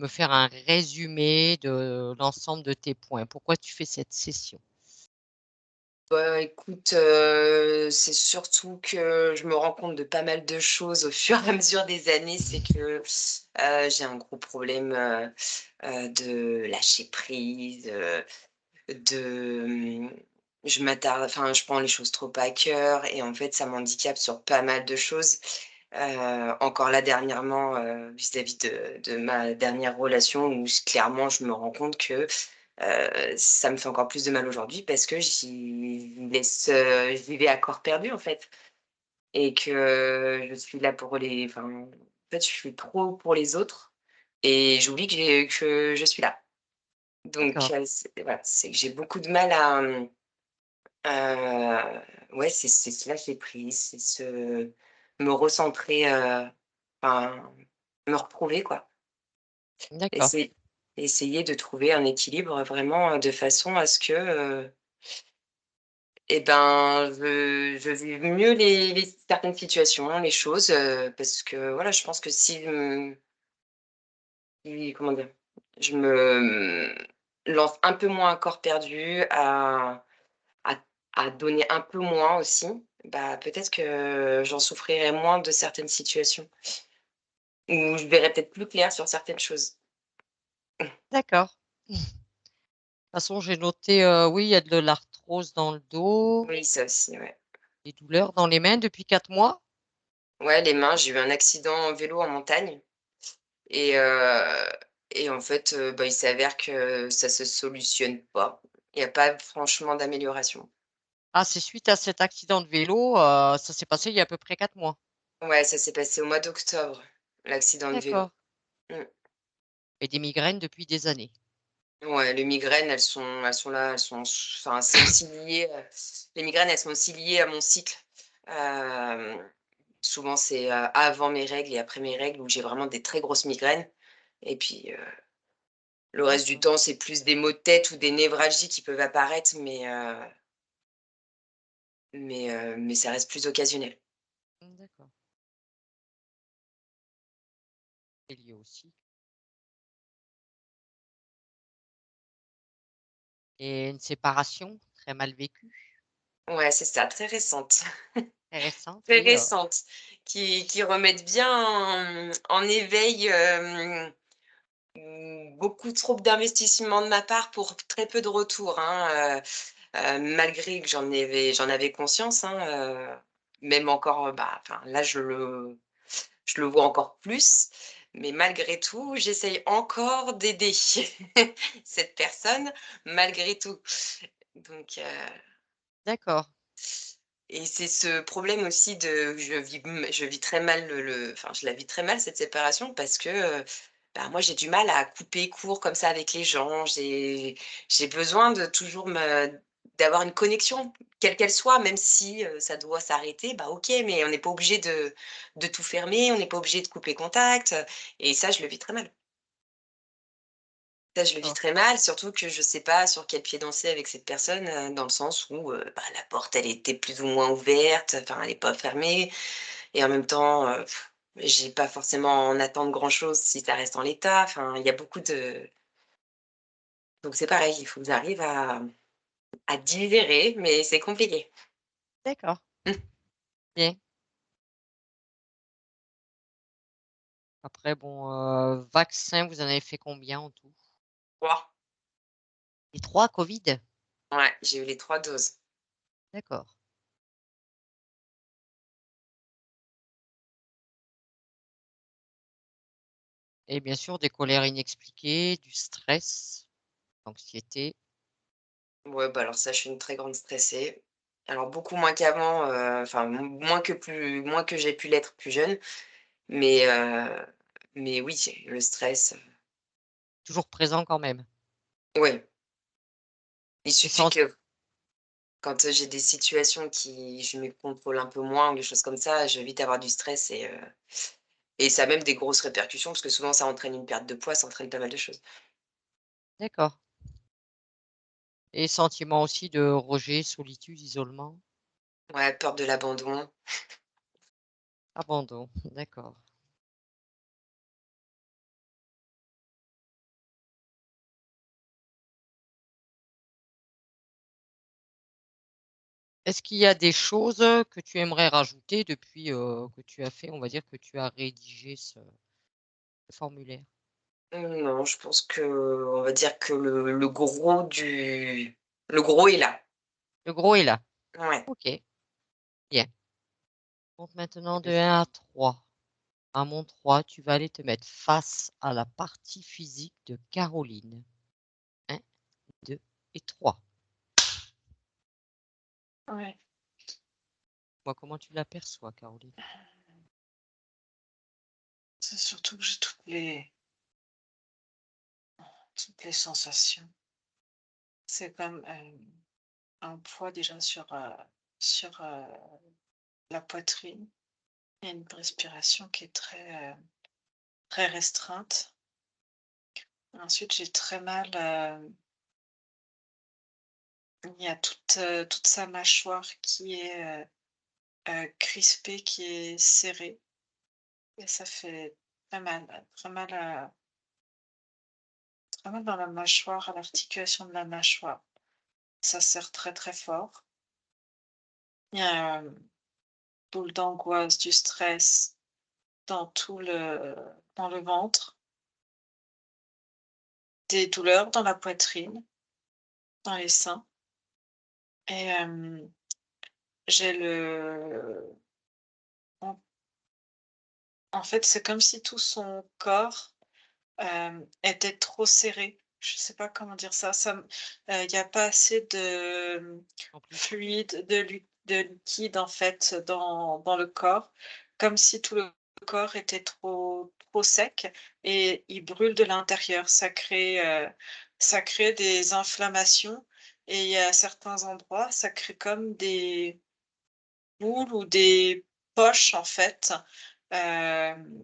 veux faire un résumé de l'ensemble de tes points. Pourquoi tu fais cette session? Bah, écoute, c'est surtout que je me rends compte de pas mal de choses au fur et à mesure des années. C'est que, j'ai un gros problème, de lâcher prise, de, je prends les choses trop à cœur et en fait, ça m'handicape sur pas mal de choses. Encore là dernièrement, vis-à-vis de ma dernière relation où clairement je me rends compte que, ça me fait encore plus de mal aujourd'hui parce que j'y vais à corps perdu, en fait et que je suis là pour en fait, je suis trop pour les autres et j'oublie que je suis là. Donc D'accord, c'est que j'ai beaucoup de mal à, ouais, c'est se lâcher prise, c'est se me recentrer, enfin, me retrouver, quoi. d'accord, Essayer essayer de trouver un équilibre vraiment, de façon à ce que, et ben, je vive mieux les certaines situations, les choses, parce que voilà, je pense que si comment dire? Je me, lance un peu moins à corps perdu, à donner un peu moins aussi, bah, peut-être que j'en souffrirais moins de certaines situations, ou je verrais peut-être plus clair sur certaines choses. d'accord. De toute façon, j'ai noté, oui, il y a de l'arthrose dans le dos, Oui, ça aussi, ouais. des douleurs dans les mains depuis 4 mois? Ouais, les mains, j'ai eu un accident en vélo en montagne et en fait, bah, il s'avère que ça se solutionne pas. Il y a pas franchement d'amélioration. Ah, c'est suite à cet accident de vélo, ça s'est passé il y a à peu près 4 mois? Ouais, ça s'est passé au mois d'octobre, l'accident de vélo. D'accord, Mmh. et des migraines depuis des années? Ouais, les migraines, elles sont là, enfin, c'est aussi lié, les migraines, elles sont aussi liées à mon cycle. Hem, Souvent, c'est, avant mes règles et après mes règles où j'ai vraiment des très grosses migraines et puis, le reste du D'accord, temps, c'est plus des maux de tête ou des névralgies qui peuvent apparaître, mais ça reste plus occasionnel. d'accord. C'est lié aussi. Et une séparation très mal vécue, Ouais, c'est ça, très récente, très récente, très oui, récente, qui remettent bien en éveil, beaucoup trop d'investissement de ma part pour très peu de retour, hein, malgré que j'en avais conscience, hein, même encore, bah, enfin, là, je le vois encore plus, mais malgré tout, j'essaye encore d'aider cette personne malgré tout. Donc d'accord. et c'est ce problème aussi de je vis très mal enfin, je la vis très mal cette séparation parce que, bah, moi, j'ai du mal à couper court comme ça avec les gens. J'ai besoin de toujours d'avoir une connexion, quelle qu'elle soit, même si, ça doit s'arrêter, bah, OK, mais on n'est pas obligé de tout fermer, on n'est pas obligé de couper contact, et ça, je le vis très mal. Ça, je le vis D'accord. très mal, surtout que je sais pas sur quel pied danser avec cette personne, dans le sens où, bah, la porte, elle était plus ou moins ouverte, enfin, elle est pas fermée et en même temps, j'ai pas forcément à en attendre grand-chose si ça reste en l'état. Enfin, il y a beaucoup de donc c'est pareil, il faut que j'arrive à digérer, mais c'est compliqué. D'accord, bien. Après bon, vaccins, vous en avez fait combien en tout? Ouah! Les 3 Covid? Ouais, j'ai eu les 3 doses. D'accord, et bien sûr des colères inexpliquées, du stress, anxiété. Ouais, bah, alors ça, je suis une très grande stressée. Alors beaucoup moins qu'avant, enfin moins que j'ai pu l'être plus jeune, mais oui, le stress, Toujours présent quand même. ouais. Il Et suffit sen que quand, j'ai des situations qui je me contrôle un peu moins ou des choses comme ça, je vais vite avoir du stress et ça a même des grosses répercussions parce que souvent ça entraîne une perte de poids, ça entraîne pas mal de choses. d'accord, et sentiment aussi de rejet, solitude, isolement, Ouais, peur de l'abandon. abandon, d'accord. Est-ce qu'il y a des choses que tu aimerais rajouter depuis que tu as fait, on va dire que tu as rédigé ce formulaire? Non, je pense que on va dire que le gros est là. Le gros est là. Ouais. OK, bien. Donc maintenant de 1 à 3. À mon 3, tu vas aller te mettre face à la partie physique de Caroline. 1, 2 et 3. Ouais. Moi, comment tu l'aperçois, Caroline? C'est surtout que j'ai toutes les sensations. C'est comme, un poids déjà sur la poitrine et une respiration qui est très restreinte. Ensuite, j'ai très mal, il y a toute sa mâchoire qui est, crispée, qui est serrée et ça fait très mal dans la mâchoire, à l'articulation de la mâchoire. Ça serre très, très fort. Il y a, boule d'angoisse, du stress dans le ventre, des douleurs dans la poitrine, dans les seins et j'ai le en en fait, c'est comme si tout son corps, était trop serré. Je sais pas comment dire ça. Il y a pas assez de, En plus, fluide, de liquide, en fait, dans le corps, comme si tout le corps était trop sec et il brûle de l'intérieur. Ça crée des inflammations et il y a certains endroits, ça crée comme des boules ou des poches, en fait, hem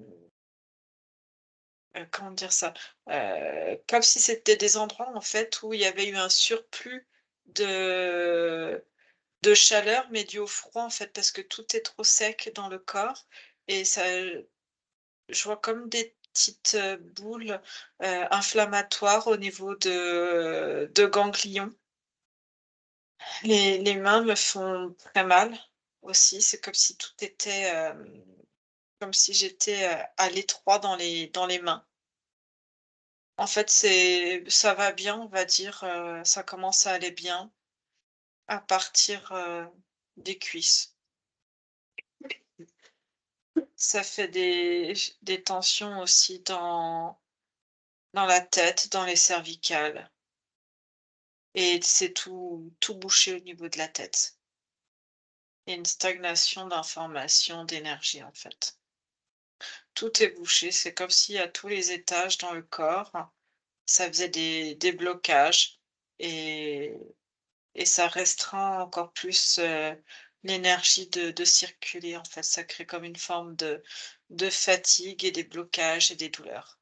comment dire ça? Comme si c'était des endroits, en fait, où il y avait eu un surplus de chaleur, mais dû au froid, en fait, parce que tout est trop sec dans le corps et ça je vois comme des petites, boules, inflammatoires au niveau de ganglions. Les mains me font très mal aussi, c'est comme si tout était, comme si j'étais, à l'étroit dans les mains. En fait, ça va bien, on va dire, ça commence à aller bien à partir, des cuisses. Ça fait des tensions aussi dans la tête, dans les cervicales et c'est tout bouché au niveau de la tête. Il y a une stagnation d'information, d'énergie, en fait. Tout est bouché, c'est comme si à tous les étages dans le corps, ça faisait des blocages et ça restreint encore plus, l'énergie de circuler, en fait. Ça crée comme une forme de fatigue et des blocages et des douleurs.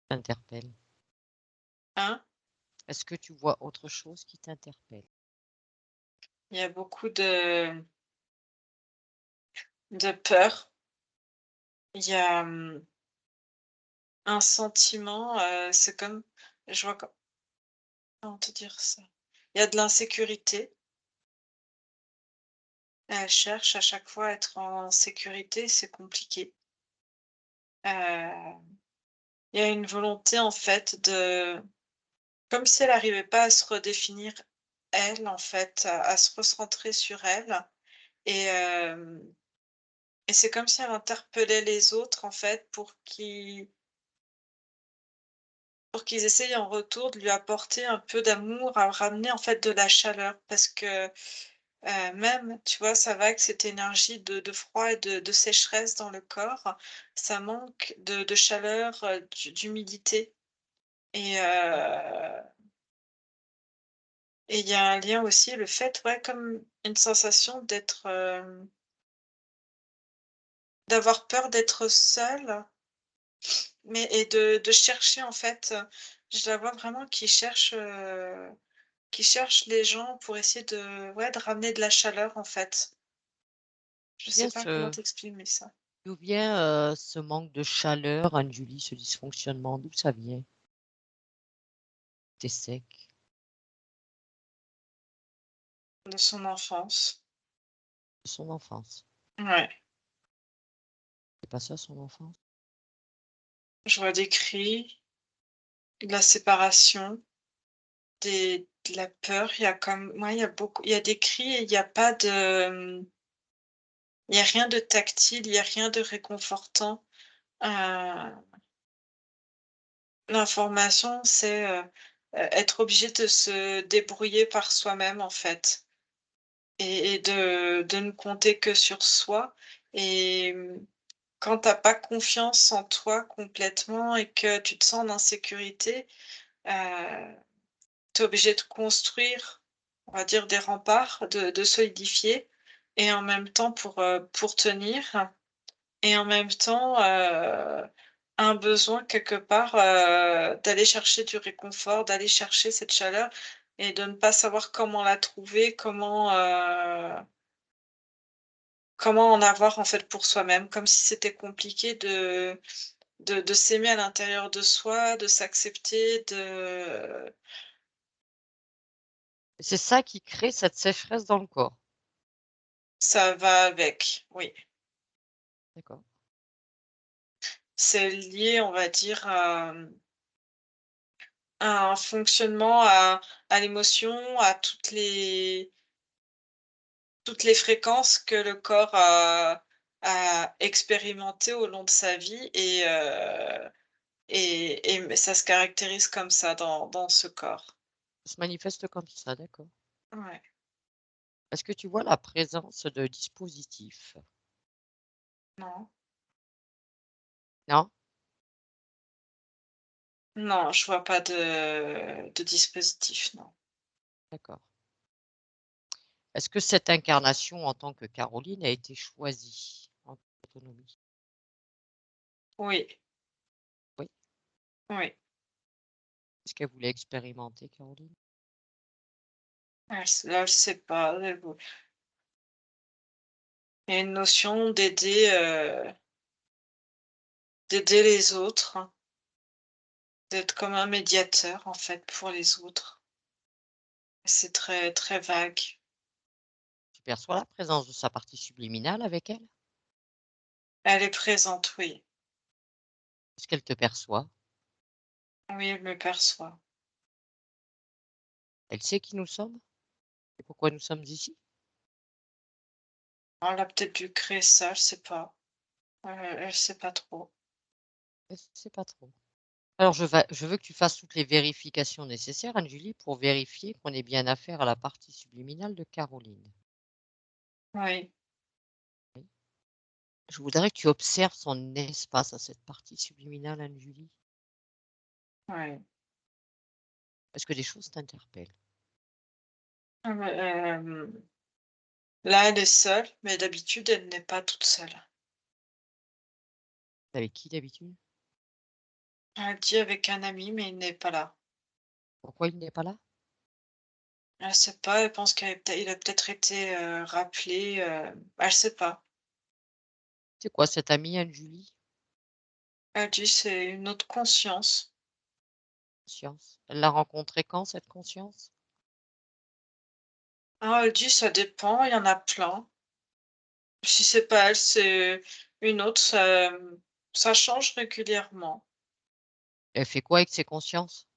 t'interpelle. Hein? Est-ce que tu vois autre chose qui t'interpelle? Il y a beaucoup de peur. Il y a, un sentiment, c'est comme je vois comment te dire ça? Il y a de l'insécurité. Elle cherche à chaque fois à être en sécurité, c'est compliqué. Heu, il y a une volonté, en fait, comme si elle arrivait pas à se redéfinir elle, en fait, à se recentrer sur elle et c'est comme si elle interpellait les autres, en fait, pour qu'ils essayent en retour de lui apporter un peu d'amour, à ramener, en fait, de la chaleur parce que, même, tu vois, ça va avec cette énergie de froid et de sécheresse dans le corps, ça manque de chaleur, d'humidité et il y a un lien aussi, le fait, ouais, comme une sensation d'avoir peur d'être seule, mais et de chercher en fait, je la vois vraiment qui cherche les gens pour essayer de ouais, de ramener de la chaleur en fait. Je sais Bien pas comment ce t'exprimer ça. D'où vient, ce manque de chaleur, Anne-Julie, ce dysfonctionnement? D'où ça vient? Tu es sec. de son enfance. de son enfance. Ouais, C'est pas ça son enfance? je vois des cris, de la séparation, de la peur. Il y a comme ouais, il y a des cris et il y a pas de, il y a rien de tactile, il y a rien de réconfortant. Heu, L'information, c'est, être obligé de se débrouiller par soi-même, en fait, et de ne compter que sur soi. Et quand tu as pas confiance en toi complètement et que tu te sens en insécurité, tu es obligé de construire, on va dire, des remparts, de solidifier, et en même temps pour tenir, et en même temps, un besoin quelque part, d'aller chercher du réconfort, d'aller chercher cette chaleur et de ne pas savoir comment la trouver, comment en avoir en fait pour soi-même. Comme si c'était compliqué de s'aimer à l'intérieur de soi, de s'accepter, C'est ça qui crée cette sécheresse dans le corps. ça va avec, oui. D'accord. C'est lié, on va dire, à un fonctionnement, à l'émotion, à toutes les fréquences que le corps a expérimentées au long de sa vie, et mais ça se caractérise comme ça dans ce corps. Ça se manifeste comme ça, d'accord. Ouais. Est-ce que tu vois la présence de dispositifs? Non, Non? non, je vois pas de dispositif, non. D'accord. Est-ce que cette incarnation en tant que Caroline a été choisie en toute autonomie? Oui, Oui. oui, Est-ce qu'elle voulait expérimenter, Caroline? elle sait pas, il y a une notion d'aider les autres, hein, d'être comme un médiateur, en fait, pour les autres. C'est très, très vague. Tu perçois la présence de sa partie subliminale avec elle? Elle est présente, oui. Est-ce qu'elle te perçoit? Oui, elle me perçoit. Elle sait qui nous sommes et pourquoi nous sommes ici? Elle a peut-être dû créer ça, je sais pas. Elle sait pas trop. Elle sait pas trop. Alors je veux que tu fasses toutes les vérifications nécessaires, Anne-Julie, pour vérifier qu'on ait bien affaire à la partie subliminale de Caroline. Oui, Oui. Je voudrais que tu observes son espace à cette partie subliminale, Anne-Julie. oui. Est-ce que des choses t'interpellent? Ah mais, là, elle est seule, mais d'habitude, elle n'est pas toute seule. Avec qui d'habitude? Elle dit avec un ami, mais il n'est pas là. Pourquoi il n'est pas là? Elle sait pas, elle pense il a peut-être été, rappelé, elle sait pas. C'est quoi cette amie, Anne-Julie? Elle dit: «C'est une autre conscience». Conscience. Elle l'a rencontrée quand, cette conscience? Ah, elle dit: «Ça dépend, il y en a plein. Si c'est pas elle, c'est une autre, ça change régulièrement». Elle fait quoi avec ses consciences?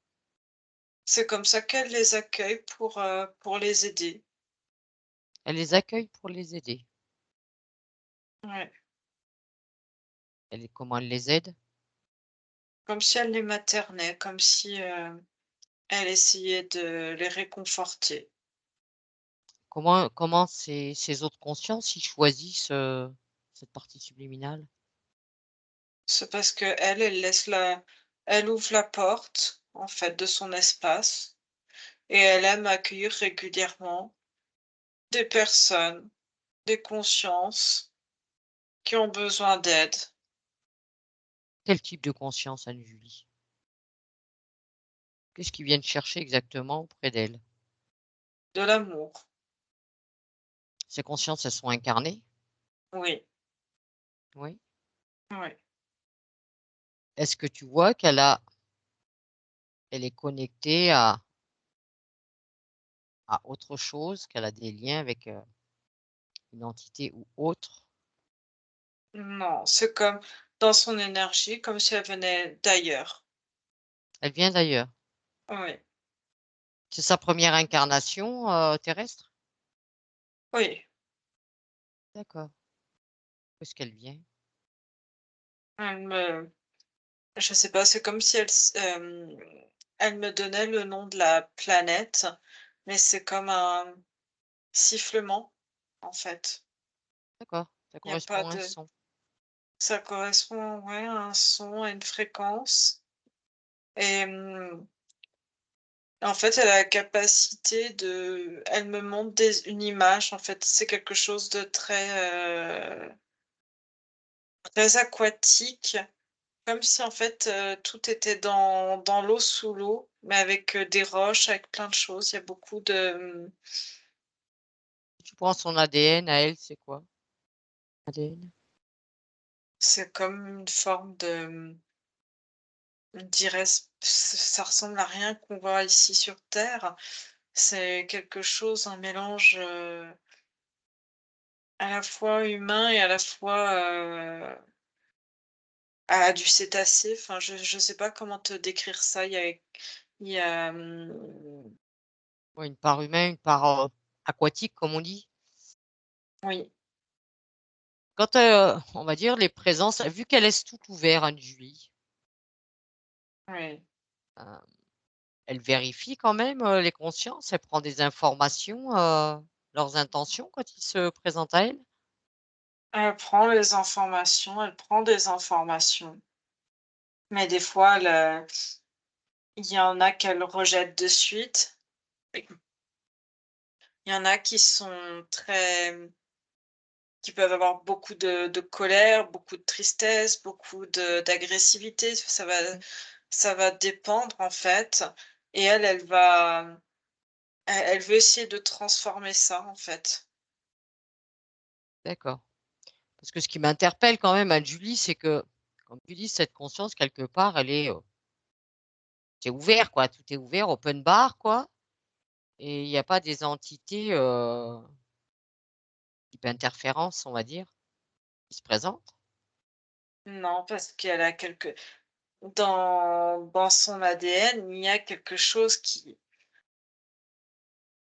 C'est comme ça qu'elle les accueille pour les aider. Elle les accueille pour les aider. Ouais, Comment elle les aide? comme si elle les maternait, comme si, elle essayait de les réconforter. Comment ces autres consciences, ils choisissent, cette partie subliminale? C'est parce elle ouvre la porte, en fait, de son espace, et elle aime accueillir régulièrement des personnes, des consciences qui ont besoin d'aide, Quel type de conscience, Anne-Julie? Qu'est-ce qu'ils viennent chercher exactement auprès d'elle? de l'amour. Ces consciences, elles sont incarnées? Oui, Oui. oui. Est-ce que tu vois elle est connectée à autre chose, qu'elle a des liens avec une entité ou autre? Non, c'est comme dans son énergie, comme si elle venait d'ailleurs. Elle vient d'ailleurs. Oui, C'est sa première incarnation terrestre? oui. D'accord. Où est-ce qu'elle vient? Elle me Je sais pas, c'est comme si elle me donnait le nom de la planète, mais c'est comme un sifflement, en fait. D'accord, ça Il y a pas correspond à un de son. Ça correspond, ouais, à un son, à une fréquence et en fait, elle a la capacité elle me montre une image, en fait. C'est quelque chose de très aquatique, comme si, en fait, tout était dans l'eau, sous l'eau, mais avec, des roches, avec plein de choses. Il y a beaucoup de, Si tu prends son ADN à elle, c'est quoi? ADN? c'est comme une forme de, je dirais, ça ressemble à rien qu'on voit ici sur terre. C'est quelque chose, un mélange, à la fois humain et à la fois, du cétacé. Enfin, je sais pas comment te décrire ça. Il y a, Ouais, une part humaine, une part aquatique, comme on dit. oui, Quand on va dire les présences, vu qu'elle laisse tout ouvert, Anne-Julie, oui. euh, elle vérifie quand même les consciences, elle prend des informations, leurs intentions quand ils se présentent à elle? Elle prend des informations, mais des fois, il y en a qu'elle rejette de suite. Il y en a qui peuvent avoir beaucoup de colère, beaucoup de tristesse, beaucoup d'agressivité. Mmh. Ça va dépendre, en fait, et elle veut essayer de transformer ça, en fait. D'accord. Parce que ce qui m'interpelle quand même, Anne-Julie, c'est que, comme tu dis, cette conscience quelque part, elle est, c'est ouvert quoi, tout est ouvert, open bar quoi et il y a pas des entités, type interférence, on va dire, qui se présentent? Non, parce qu'elle a dans son ADN, il y a quelque chose qui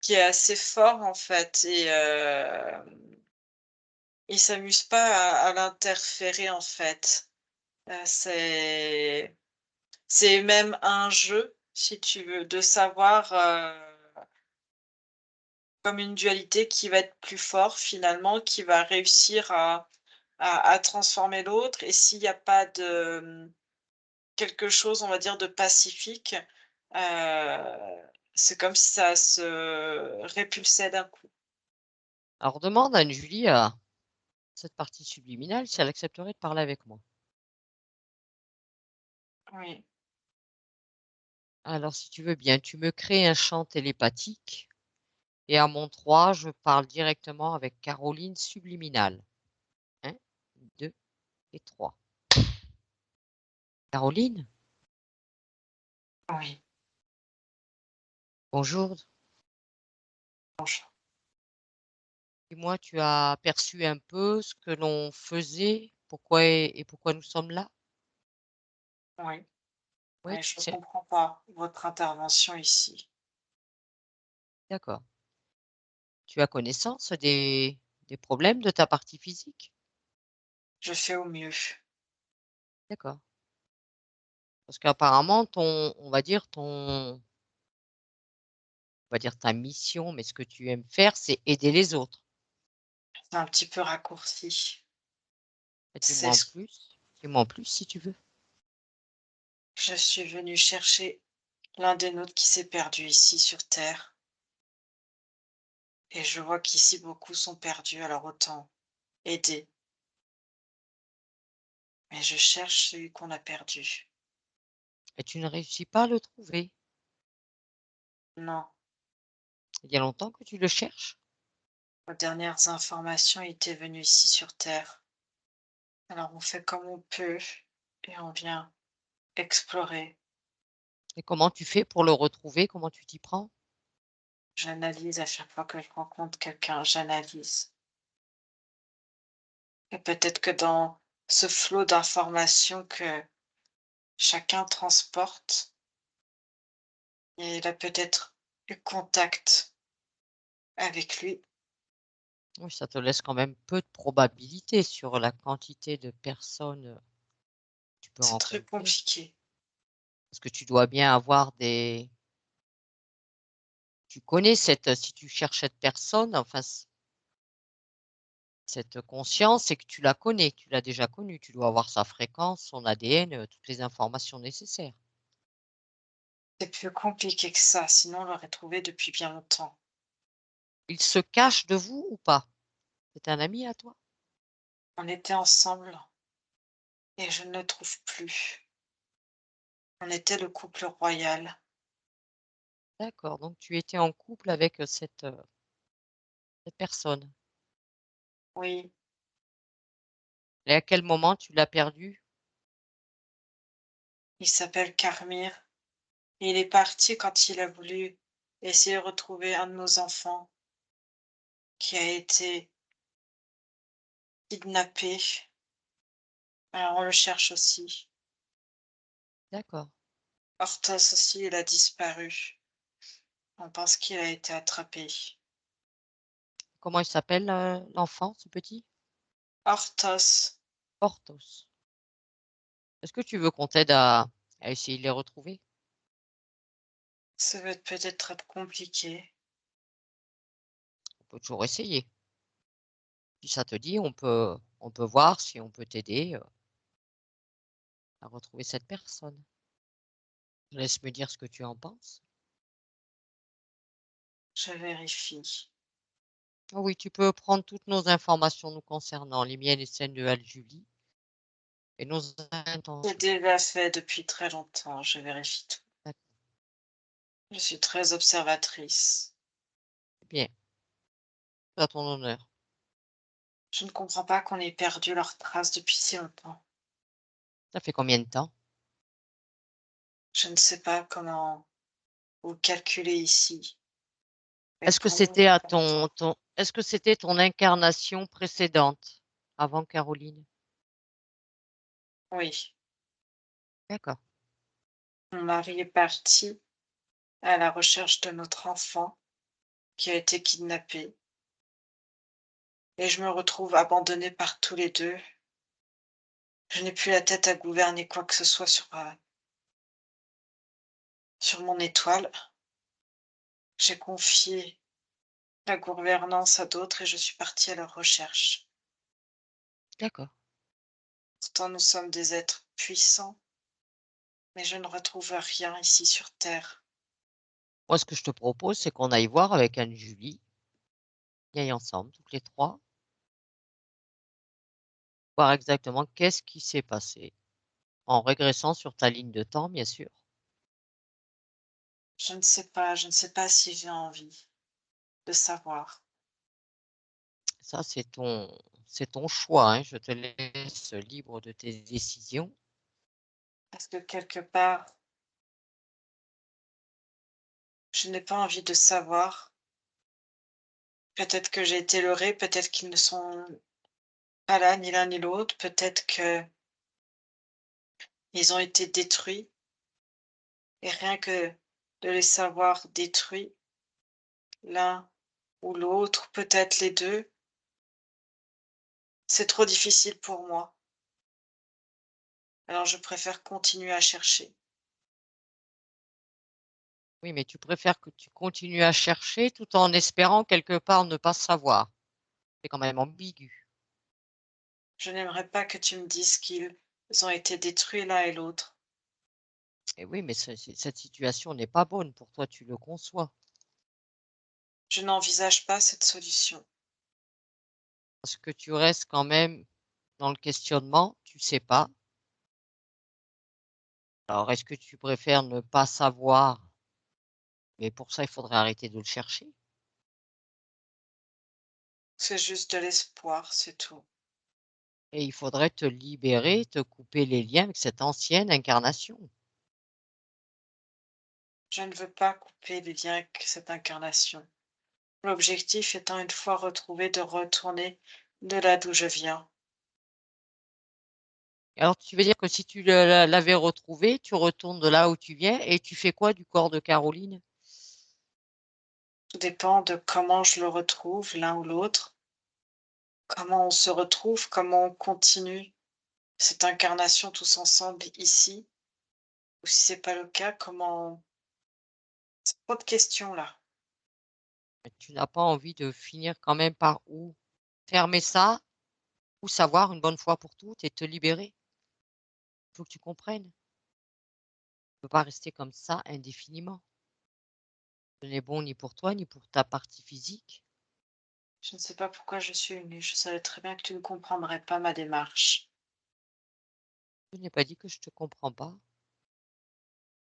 est assez fort, en fait, et ils s'amusent pas à l'interférer, en fait. C'est même un jeu, si tu veux, de savoir, comme une dualité qui va être plus fort finalement, qui va réussir à transformer l'autre, et s'il y a pas de, quelque chose, on va dire, de pacifique, c'est comme si ça se répulsait d'un coup. Alors demande à Anne-Julie, à cette partie subliminale, si elle accepterait de parler avec moi. Oui, Alors si tu veux bien, tu me crées un champ télépathique et à mon 3, je parle directement avec Caroline subliminale. 1, 2 et 3. Caroline, oui, bonjour. bonjour. Dis-moi, tu as aperçu un peu ce que l'on faisait, pourquoi et pourquoi nous sommes là? Oui, Oui, mais tu je sais? comprends pas votre intervention ici. D'accord. Tu as connaissance des problèmes de ta partie physique? Je fais au mieux. D'accord. Parce qu'apparemment on va dire on va dire ta mission, mais ce que tu aimes faire, c'est aider les autres. C'est un petit peu raccourci. Bah, dis-moi C'est en ce plus. Dis-moi en plus si tu veux. Je suis venue chercher l'un des nôtres qui s'est perdu ici sur terre, et je vois qu'ici beaucoup sont perdus, alors autant aider. Mais je cherche celui qu'on a perdu. Et tu ne réussis pas à le trouver. Non, Il y a longtemps que tu le cherches? aux dernières informations, il était venu ici sur terre. Alors on fait comme on peut et on vient explorer. Et comment tu fais pour le retrouver? Comment tu t'y prends? J'analyse à chaque fois que je rencontre quelqu'un, j'analyse. Et peut-être que dans ce flot d'informations que chacun transporte, il a peut-être eu contact avec lui. Oui, ça te laisse quand même peu de probabilité sur la quantité de personnes, que tu peux C'est très rencontrer. compliqué. Parce que tu dois bien avoir tu connais si tu cherches cette personne, enfin cette conscience, c'est que tu la connais, tu l'as déjà connue. Tu dois avoir sa fréquence, son ADN, toutes les informations nécessaires. C'est plus compliqué que ça, sinon on l'aurait trouvé depuis bien longtemps. Il se cache de vous ou pas? C'est un ami à toi? On était ensemble et je ne le trouve plus. On était le couple royal. D'accord, donc tu étais en couple avec, cette personne. Oui, Et à quel moment tu l'as perdu? il s'appelle Carmire. Il est parti quand il a voulu essayer de retrouver un de nos enfants qui a été kidnappé. Alors on le cherche aussi. D'accord. Hortense aussi, il a disparu. On pense qu'il a été attrapé. Comment il s'appelle, l'enfant, ce petit? Hortense, Porthos. Est-ce que tu veux qu'on t'aide à essayer de les retrouver? ça va être peut-être très compliqué. On peut toujours essayer. Si ça te dit, on peut voir si on peut t'aider, à retrouver cette personne. Laisse me dire ce que tu en penses. Je vérifie. Ah oui, tu peux prendre toutes nos informations nous concernant, les miennes et celles de Julie et nos C'est intentions. déjà fait depuis très longtemps, je vérifie tout. D'accord, Je suis très observatrice. bien, à ton honneur. Je ne comprends pas qu'on ait perdu leurs traces depuis si longtemps. Ça fait combien de temps? Je ne sais pas comment vous calculez ici, mais Est-ce que pour nous, c'était à c'est longtemps. est-ce que c'était ton incarnation précédente, avant Caroline? Oui, D'accord, mon mari est parti à la recherche de notre enfant qui a été kidnappé et je me retrouve abandonnée par tous les deux. Je n'ai plus la tête à gouverner quoi que ce soit sur mon étoile. J'ai confié la gouvernance à d'autres et je suis partie à leur recherche. d'accord. Pourtant, nous sommes des êtres puissants, mais je ne retrouve rien ici sur Terre. Moi, ce que je te propose, c'est qu'on aille voir avec Anne-Julie, qu'on y aille ensemble, toutes les 3, voir exactement qu'est-ce qui s'est passé, en régressant sur ta ligne de temps, bien sûr. Je ne sais pas si j'ai envie de savoir. Ça, c'est ton choix, hein, je te laisse libre de tes décisions. Parce que quelque part, je n'ai pas envie de savoir. Peut-être que j'ai été leurrée, peut-être qu'ils ne sont pas là, ni l'un ni l'autre, peut-être qu'ils ont été détruits. Et rien que de les savoir détruits, l'un ou l'autre, peut-être les deux, c'est trop difficile pour moi. Alors je préfère continuer à chercher. Oui, mais tu préfères que tu continues à chercher tout en espérant quelque part ne pas savoir. C'est quand même ambigu. Je n'aimerais pas que tu me dises qu'ils ont été détruits l'un et l'autre. Et oui, mais cette situation n'est pas bonne pour toi, tu le conçois. Je n'envisage pas cette solution. Parce que tu restes quand même dans le questionnement, tu sais pas. Alors, est-ce que tu préfères ne pas savoir, mais pour ça, il faudrait arrêter de le chercher? C'est juste de l'espoir, c'est tout. Et il faudrait te libérer, te couper les liens avec cette ancienne incarnation. Je ne veux pas couper les liens avec cette incarnation. L'objectif étant, une fois retrouvé, de retourner de là d'où je viens. Alors, tu veux dire que si tu l'avais retrouvé, tu retournes de là où tu viens et tu fais quoi du corps de Caroline? Tout dépend de comment je le retrouve, l'un ou l'autre, comment on se retrouve, comment on continue cette incarnation tous ensemble ici, ou si c'est pas le cas, comment... C'est trop de questions là. Tu n'as pas envie de finir quand même par où? Fermer ça ou savoir une bonne fois pour toutes et te libérer? Il faut que tu comprennes. Tu peux pas rester comme ça indéfiniment. Ce n'est bon ni pour toi, ni pour ta partie physique. Je ne sais pas pourquoi je suis venue. Je savais très bien que tu ne comprendrais pas ma démarche. Je n'ai pas dit que je te comprends pas.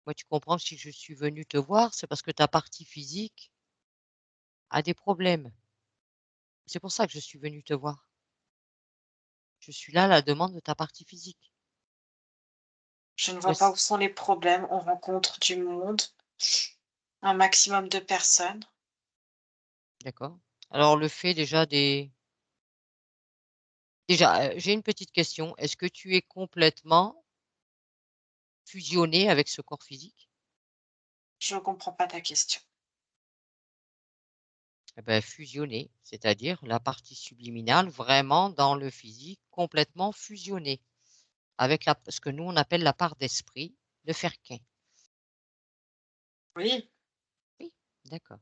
Moi, tu comprends, si je suis venue te voir, c'est parce que ta partie physique a des problèmes. C'est pour ça que je suis venue te voir. Je suis là à la demande de ta partie physique. Je ne vois pas Voici, où sont les problèmes. On rencontre du monde, un maximum de personnes. d'accord? Alors le fait déjà j'ai une petite question. Est-ce que tu es complètement fusionné avec ce corps physique? Je ne comprends pas ta question. Eh ben, fusionné, c'est-à-dire la partie subliminale vraiment dans le physique, complètement fusionnée avec ce que nous on appelle la part d'esprit de faire qu'un. Oui, Oui, d'accord.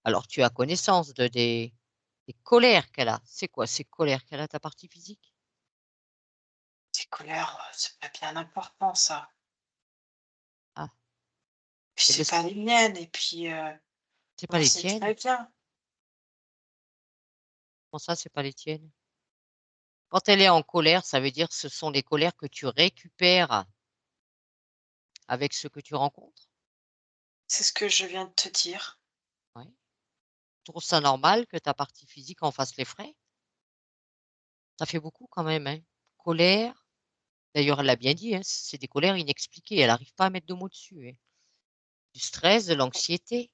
Alors tu as connaissance des colères qu'elle a. C'est quoi ces colères qu'elle a, ta partie physique? tes colères, c'est pas bien important ça. Ah, Puis eh c'est bien, pas les miennes. Et puis, c'est pas on les sait tiennes? très bien. Comment ça, c'est pas les tiennes? Quand elle est en colère, ça veut dire que ce sont les colères que tu récupères avec ce que tu rencontres? C'est ce que je viens de te dire. Ouais. Tu trouves ça normal que ta partie physique en fasse les frais? Ça fait beaucoup quand même, hein. Colère, d'ailleurs elle l'a bien dit, hein, c'est des colères inexpliquées, elle n'arrive pas à mettre de mots dessus, hein. Du stress, de l'anxiété.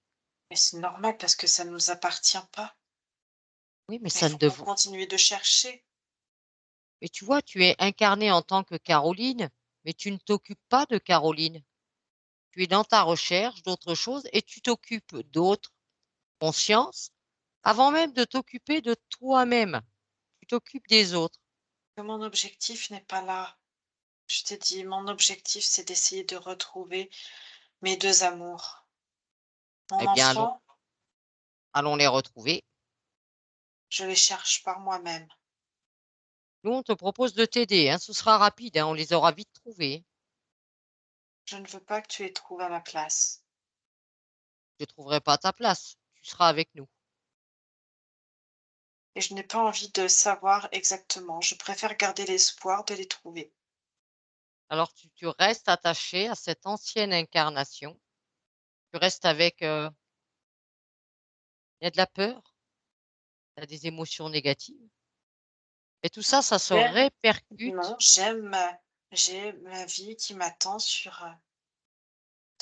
Mais c'est normal parce que ça ne nous appartient pas. Oui, mais Mais il ça ne faut qu'on dev continue de chercher. mais tu vois, tu es incarnée en tant que Caroline, mais tu ne t'occupes pas de Caroline. Tu es dans ta recherche d'autres choses et tu t'occupes d'autres consciences avant même de t'occuper de toi-même. Tu t'occupes des autres. Que mon objectif n'est pas là. Je t'ai dit, mon objectif, c'est d'essayer de retrouver mes 2 amours. Mon Eh bien, enfant, allons les retrouver. je les cherche par moi-même. Nous, on te propose de t'aider, hein, ce sera rapide, hein, on les aura vite trouvés. Je ne veux pas que tu les trouves à ma place. Je ne trouverai pas ta place, tu seras avec nous. Et je n'ai pas envie de savoir exactement. Je préfère garder l'espoir de les trouver. Alors tu restes attaché à cette ancienne incarnation, tu restes avec, il y a de la peur, il y a des émotions négatives et tout ça, ça se J'aime répercute. non, j'ai ma vie qui m'attend sur,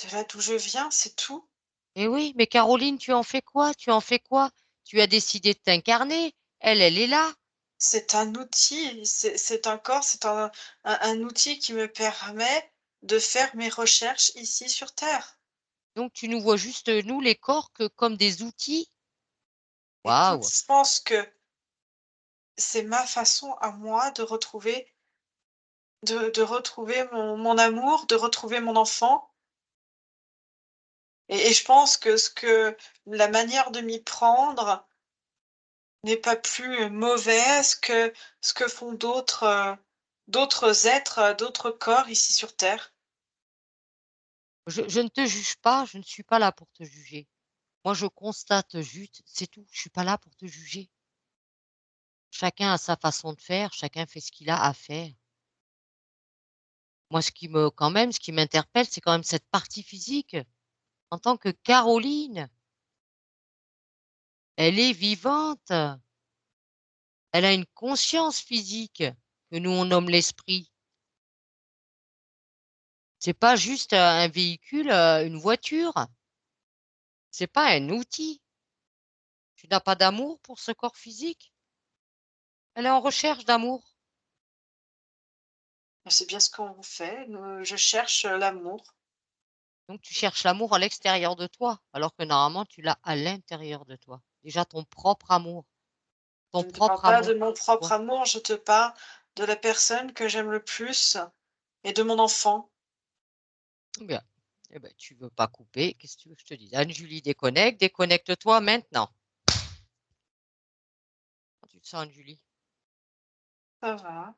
de là d'où je viens, c'est tout. Eh oui, mais Caroline, tu en fais quoi? Tu en fais quoi? Tu as décidé de t'incarner, elle est là. C'est un outil, c'est un corps, c'est un outil qui me permet de faire mes recherches ici sur terre. Donc tu nous vois juste, nous les corps, que comme des outils? Écoute, Waouh! je pense que c'est ma façon à moi de retrouver mon amour, de retrouver mon enfant et je pense que la manière de m'y prendre n'est pas plus mauvaise que ce que font d'autres êtres, d'autres corps ici sur terre. Je ne te juge pas, je ne suis pas là pour te juger. Moi, je constate juste, c'est tout, je suis pas là pour te juger. Chacun a sa façon de faire, chacun fait ce qu'il a à faire. Moi, ce qui m'interpelle, c'est quand même cette partie physique. En tant que Caroline, elle est vivante, elle a une conscience physique que nous on nomme l'esprit. C'est pas juste un véhicule, une voiture. C'est pas un outil. Tu n'as pas d'amour pour ce corps physique. Elle est en recherche d'amour. C'est bien ce qu'on fait. Je cherche l'amour. Donc tu cherches l'amour à l'extérieur de toi, alors que normalement tu l'as à l'intérieur de toi. Déjà ton propre amour. Ton Je ne te parle propre pas amour de mon pour propre toi. amour, je te parle de la personne que j'aime le plus et de mon enfant. Bien. Eh ben, tu veux pas couper. Qu'est-ce que tu veux que je te dise? Anne-Julie, déconnecte. Déconnecte-toi maintenant. Comment tu te sens, Anne-Julie? Ça va.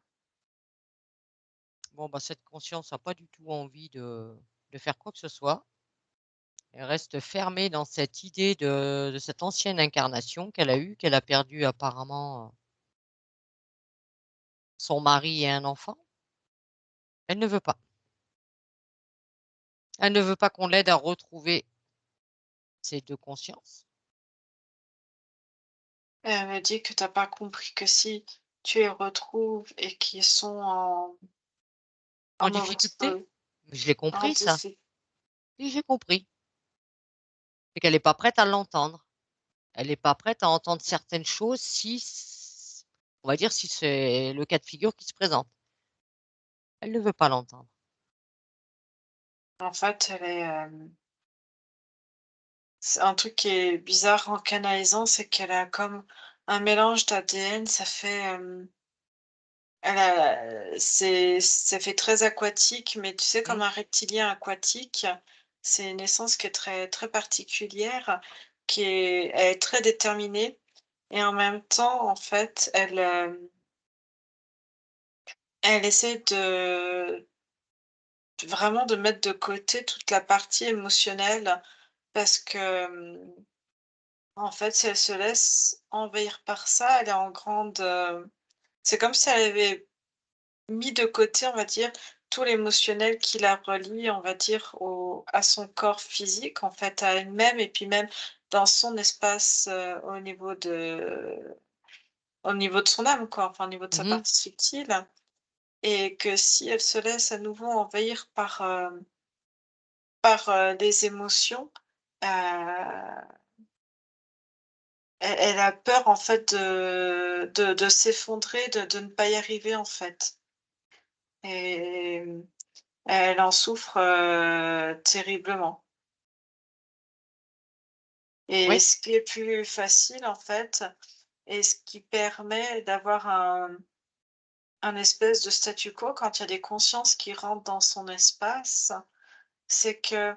Bon, bah, cette conscience n'a pas du tout envie de faire quoi que ce soit. Elle reste fermée dans cette idée de cette ancienne incarnation qu'elle a eue, qu'elle a perdue apparemment son mari et un enfant. Elle ne veut pas. Elle ne veut pas qu'on l'aide à retrouver ces deux consciences. Elle me dit que tu n'as pas compris que si tu les retrouves et qu'ils sont En en mauvaise difficulté? Je l'ai en compris, ça. difficulté. Oui, j'ai compris. C'est qu'elle n'est pas prête à l'entendre. Elle n'est pas prête à entendre certaines choses si, on va dire, si c'est le cas de figure qui se présente. Elle ne veut pas l'entendre. En fait, elle est, c'est un truc qui est bizarre en canalisant, c'est qu'elle a comme un mélange d'ADN, ça fait, ça fait très aquatique, mais tu sais, Mmh. comme un reptilien aquatique. C'est une essence qui est très, très particulière, elle est très déterminée et en même temps, en fait, elle essaie vraiment de mettre de côté toute la partie émotionnelle parce que, en fait, si elle se laisse envahir par ça, elle est en grande, c'est comme si elle avait mis de côté, on va dire, tout l'émotionnel qui la relie, on va dire, à son corps physique, en fait, à elle-même et puis même dans son espace, au niveau de son âme, quoi, enfin, au niveau de sa Mmh. partie subtile et que si elle se laisse à nouveau envahir par les émotions, heu, elle a peur, en fait, de s'effondrer, de ne pas y arriver, en fait et elle en souffre, terriblement et Oui. ce qui est plus facile, en fait et ce qui permet d'avoir un espèce de statu quo quand il y a des consciences qui rentrent dans son espace, c'est que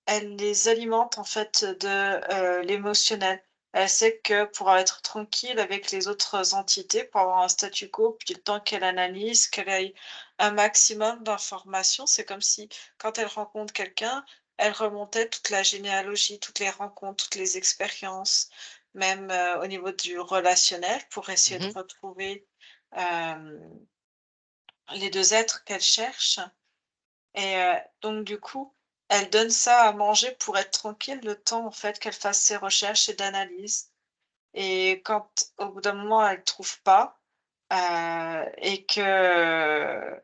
elle les alimente en fait de, l'émotionnel. Elle sait que pour être tranquille avec les autres entités, pour avoir un statu quo, puis le temps qu'elle analyse, qu'elle ait un maximum d'informations, c'est comme si quand elle rencontre quelqu'un, elle remontait toute la généalogie, toutes les rencontres, toutes les expériences, même, au niveau du relationnel pour essayer de Mmh. retrouver, hem, les 2 êtres qu'elle cherche. Et donc du coup, elle donne ça à manger pour être tranquille le temps, en fait, qu'elle fasse ses recherches et d'analyse et quand, au bout d'un moment, elle trouve pas, et que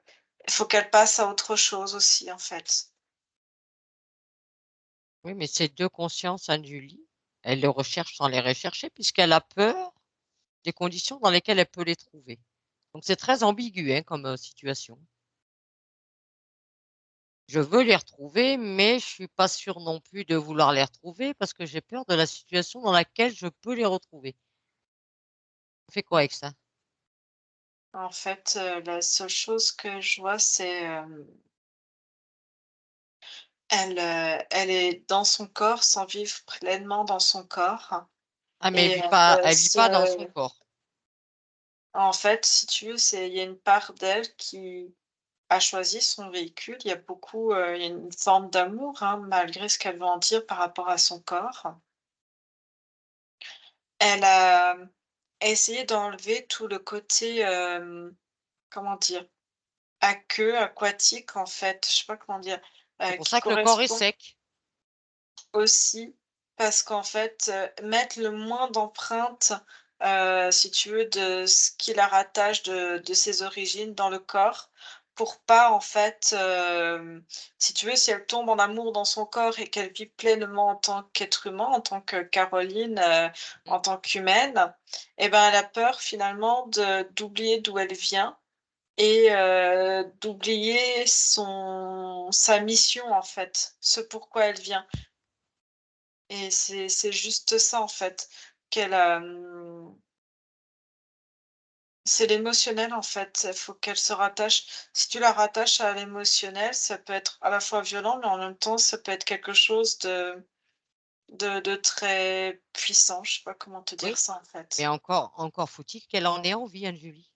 il faut qu'elle passe à autre chose aussi, en fait. Oui, mais ces 2 consciences, Anne-Julie, elle les recherche sans les rechercher puisqu'elle a peur des conditions dans lesquelles elle peut les trouver. Donc c'est très ambigu, hein, comme, situation. Je veux les retrouver, mais je suis pas sûre non plus de vouloir les retrouver parce que j'ai peur de la situation dans laquelle je peux les retrouver. On fait quoi avec ça? En fait, la seule chose que je vois, c'est, elle est dans son corps, sans vivre pleinement dans son corps Ah, mais et elle vit pas dans son corps. en fait, si tu veux, il y a une part d'elle qui a choisi son véhicule. Il y a beaucoup, il y a une forme d'amour, hein, malgré ce qu'elle veut en dire par rapport à son corps. Elle a essayé d'enlever tout le côté, comment dire? Aqueux, aquatique, en fait, je sais pas comment dire, C'est pour qui ça que le corps est correspond sec. aussi parce qu'en fait, mettre le moins d'empreintes, si tu veux, de ce qui la rattache de ses origines dans le corps pour pas en fait, si tu veux, si elle tombe en amour dans son corps et qu'elle vit pleinement en tant qu'être humain, en tant que Caroline, Mmh. en tant qu'humaine, et ben, elle a peur finalement d'oublier d'où elle vient et d'oublier sa mission en fait, ce pourquoi elle vient et c'est juste ça en fait qu'elle, c'est l'émotionnel en fait, il faut qu'elle se rattache. Si tu la rattaches à l'émotionnel, ça peut être à la fois violent, mais en même temps, ça peut être quelque chose de très puissant. Je sais pas comment te dire Oui, ça en mais fait. encore faut-il qu'elle en ait envie, Anne-Julie.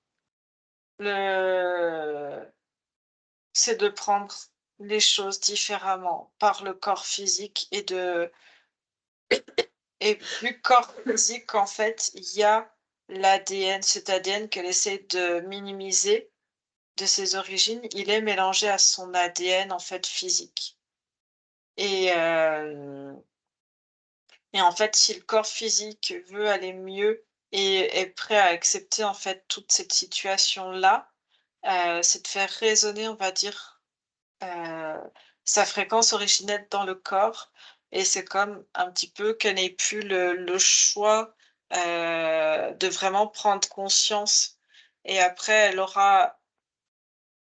Le C'est de prendre les choses différemment par le corps physique et du corps physique, en fait, il y a l'ADN, cet ADN qu'elle essaie de minimiser de ses origines, il est mélangé à son ADN, en fait, physique et en fait, si le corps physique veut aller mieux et est prêt à accepter, en fait, toute cette situation-là, c'est de faire résonner, on va dire, heu, sa fréquence originelle dans le corps et c'est comme un petit peu qu'elle n'ait plus le choix, de vraiment prendre conscience et après elle aura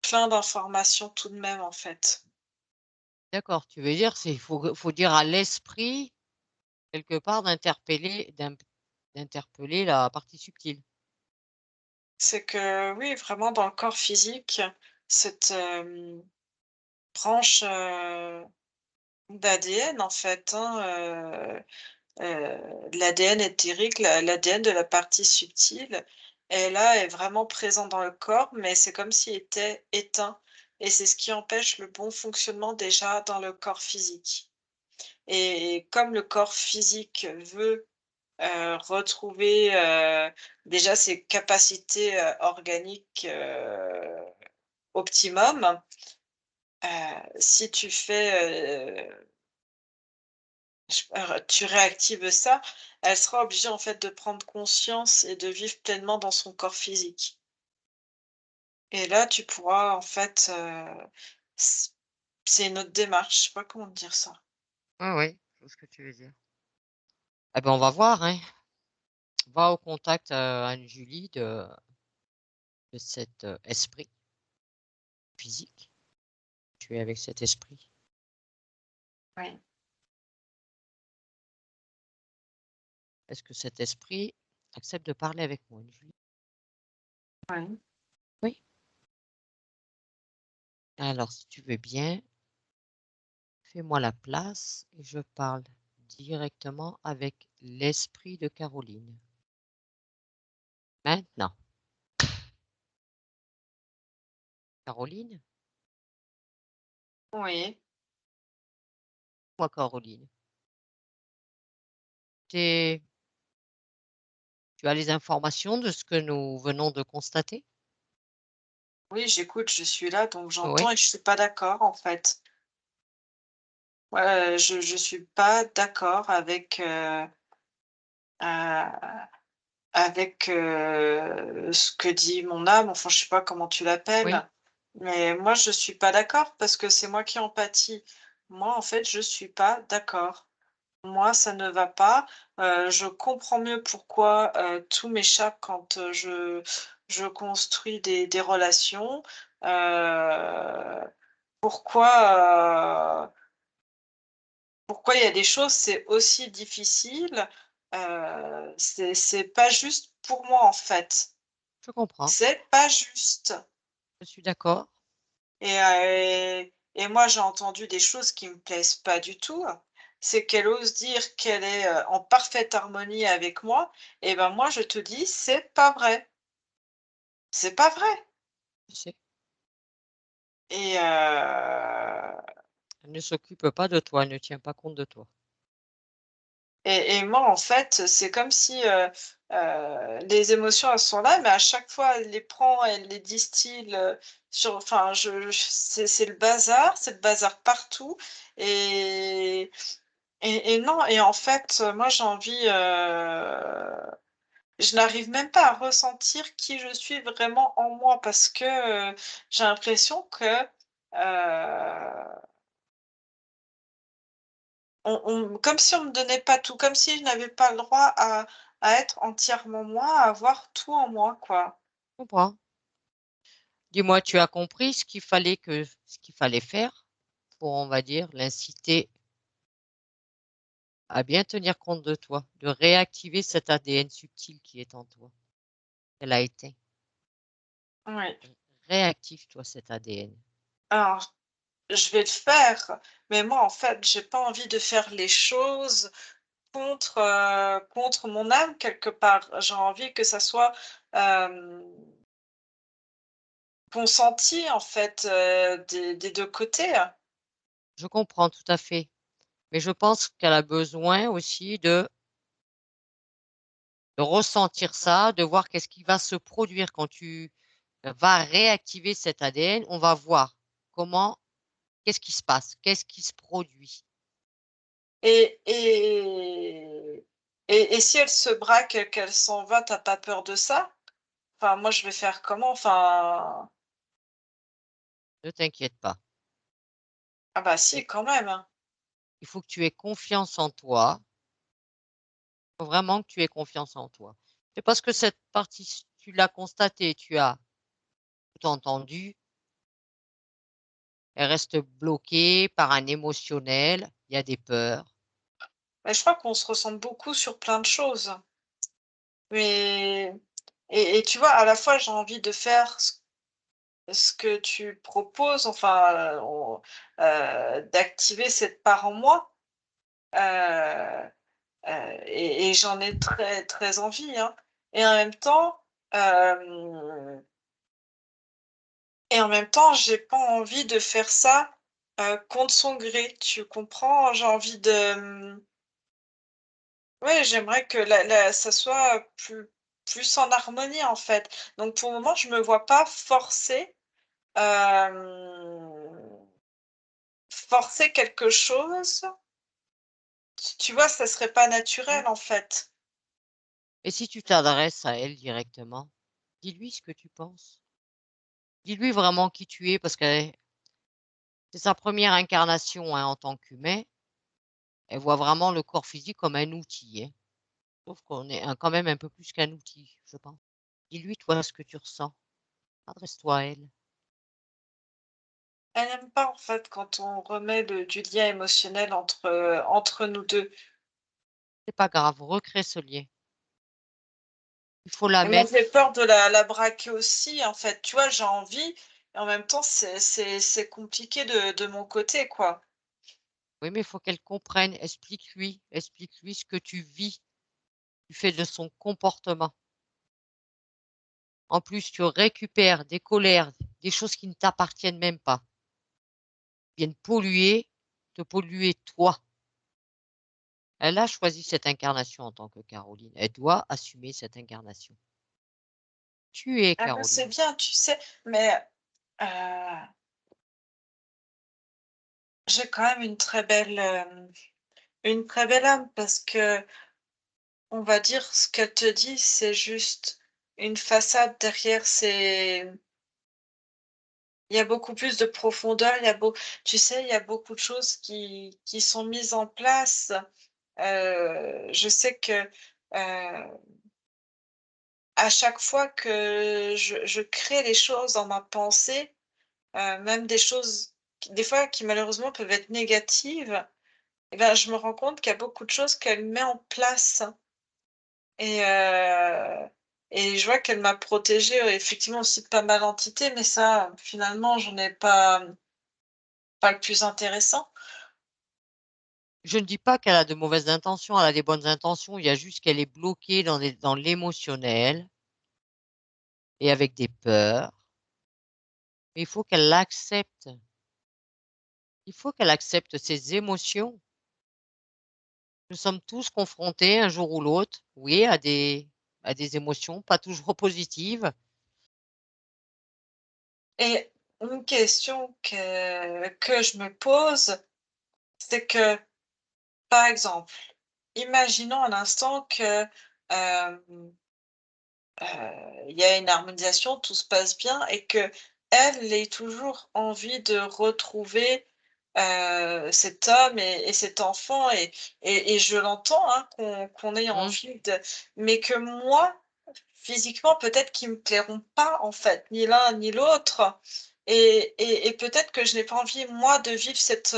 plein d'informations tout de même, en fait. D'accord, tu veux dire, faut dire à l'esprit, quelque part, d'interpeller la partie subtile. C'est que oui, vraiment dans le corps physique, cette, branche, d'ADN en fait, hein, l'ADN éthérique, l'ADN de la partie subtile, et là, est vraiment présent dans le corps, mais c'est comme s'il était éteint et c'est ce qui empêche le bon fonctionnement déjà dans le corps physique et comme le corps physique veut, retrouver, déjà ses capacités, organiques, optimum, si tu fais, tu réactives ça, elle sera obligée en fait de prendre conscience et de vivre pleinement dans son corps physique et là tu pourras en fait, c c'est une autre démarche, je sais pas comment te dire ça. Ouais, ouais, je vois ce que tu veux dire. Eh ben, on va voir, hein. Va au contact, Anne-Julie, de cet, esprit physique. Tu es avec cet esprit. Oui, Est-ce que cet esprit accepte de parler avec moi, Anne-Julie? oui. Oui. Alors, si tu veux bien, fais-moi la place et je parle directement avec l'esprit de Caroline. Maintenant, Caroline? Oui, Moi, Caroline. Tu as les informations de ce que nous venons de constater? oui, j'écoute, je suis là, donc Oui, j'entends et je suis pas d'accord en fait. Ouais, je suis pas d'accord heu, avec, ce que dit mon âme, enfin je sais pas comment tu oui, l'appelles, mais moi je suis pas d'accord parce que c'est moi qui empathie. Moi en fait je suis pas d'accord. Moi ça ne va pas, je comprends mieux pourquoi, tout m'échappe quand, je construis des relations, heu, pourquoi, pourquoi il y a des choses, c'est aussi difficile, c'est pas juste pour moi, en fait. je comprends. C'est pas juste Je suis d'accord. et moi, j'ai entendu des choses qui me plaisent pas du tout. C'est qu'elle ose dire qu'elle est, en parfaite harmonie avec moi et ben, moi, je te dis: «C'est pas vrai, c'est pas vrai» Je sais. et Elle ne s'occupe pas de toi, elle ne tient pas compte de toi. moi, en fait, c'est comme si, les émotions, elles sont là, mais à chaque fois, elle les prend, elle les distille, sur enfin, je c'est le bazar partout et non et en fait, moi, j'ai envie, je n'arrive même pas à ressentir qui je suis vraiment en moi parce que, j'ai l'impression que, comme si on me donnait pas tout, comme si je n'avais pas le droit à être entièrement moi, à avoir tout en moi, quoi. Je comprends. Dis-moi, tu as compris ce qu'il fallait faire pour, on va dire, l'inciter à bien tenir compte de toi, de réactiver cet ADN subtil qui est en toi. Elle a éteint. Oui. Réactive-toi cet ADN. Alors, je vais le faire, mais moi, en fait, j'ai pas envie de faire les choses contre mon âme quelque part. J'ai envie que ça soit, hem, consenti en fait, des 2 côtés. Je comprends tout à fait, mais je pense qu'elle a besoin aussi de ressentir ça, de voir qu'est-ce qui va se produire quand tu vas réactiver cet ADN. On va voir comment, qu'est-ce qui se passe, qu'est-ce qui se produit. Et et et si elle se braque et qu'elle s'en va, tu as pas peur de ça? Enfin, moi, je vais faire comment? Enfin, Ne t'inquiète pas. ah bah Et si, quand même, hein. il faut que tu aies confiance en toi. Il faut vraiment que tu aies confiance en toi. C'est parce que cette partie, tu l'as constatée, tu as tout entendu, elle reste bloquée par un émotionnel, il y a des peurs. Mais je crois qu'on se ressemble beaucoup sur plein de choses. Mais et tu vois, à la fois, j'ai envie de faire ce que tu proposes, enfin, d'activer cette part en moi, heu et j'en ai très, très envie, hein. Et en même temps, hem et en même temps, j'ai pas envie de faire ça, contre son gré, tu comprends? J'ai envie de, ouais, j'aimerais que la ça soit plus en harmonie, en fait. Donc pour le moment, je me vois pas forcer quelque chose. Tu vois? Ça serait pas Mmh. naturel, en fait. Et si tu t'adresses à elle directement, dis-lui ce que tu penses. Dis-lui vraiment qui tu es parce que c'est sa première incarnation, hein, en tant qu'humain. Elle voit vraiment le corps physique comme un outil, hein. Sauf qu'on est quand même un peu plus qu'un outil, je pense. Dis-lui, toi, ce que tu ressens. Adresse-toi à elle. Elle n'aime pas, en fait, quand on remet du lien émotionnel entre nous 2. C'est pas grave, recrée ce lien. Il faut la Et moi, mettre. j'ai peur de la braquer aussi, en fait. Tu vois? J'ai envie et en même temps, c'est compliqué de mon côté, quoi. Oui, mais il faut qu'elle comprenne. Explique-lui ce que tu vis. Tu fais de son comportement. En plus, tu récupères des colères, des choses qui ne t'appartiennent même pas. Viennent te polluer toi. Elle a choisi cette incarnation en tant que Caroline. Elle doit assumer cette incarnation. Tu es Ah bah, c'est Caroline. bien, tu sais, mais heu, j'ai quand même une très belle âme parce que on va dire ce qu'elle te dit, c'est juste une façade. Derrière, il y a beaucoup plus de profondeur, tu sais, il y a beaucoup de choses qui sont mises en place. Je sais que, à chaque fois que je crée les choses dans ma pensée, même des choses qui des fois qui malheureusement peuvent être négatives, et ben, je me rends compte qu'il y a beaucoup de choses qu'elle met en place et heu et je vois qu'elle m'a protégée, effectivement aussi de pas mal d'entités, mais ça, finalement, j'en ai pas le plus intéressant. Je ne dis pas qu'elle a de mauvaises intentions, elle a des bonnes intentions. Il y a juste qu'elle est bloquée dans l'émotionnel et avec des peurs. Mais il faut qu'elle l'accepte. Il faut qu'elle accepte ses émotions. Nous sommes tous confrontés un jour ou l'autre, oui, à des émotions pas toujours positives. Et une question que je me pose, c'est que, par exemple, imaginons un instant que, hem il y a une harmonisation, tout se passe bien et qu'elle ait toujours envie de retrouver, cet homme et cet enfant et je l'entends, hein, qu'on ait Mmh. envie de mais que moi, physiquement, peut-être qu'ils me plairont pas, en fait, ni l'un ni l'autre et peut-être que je n'ai pas envie, moi, de vivre cette,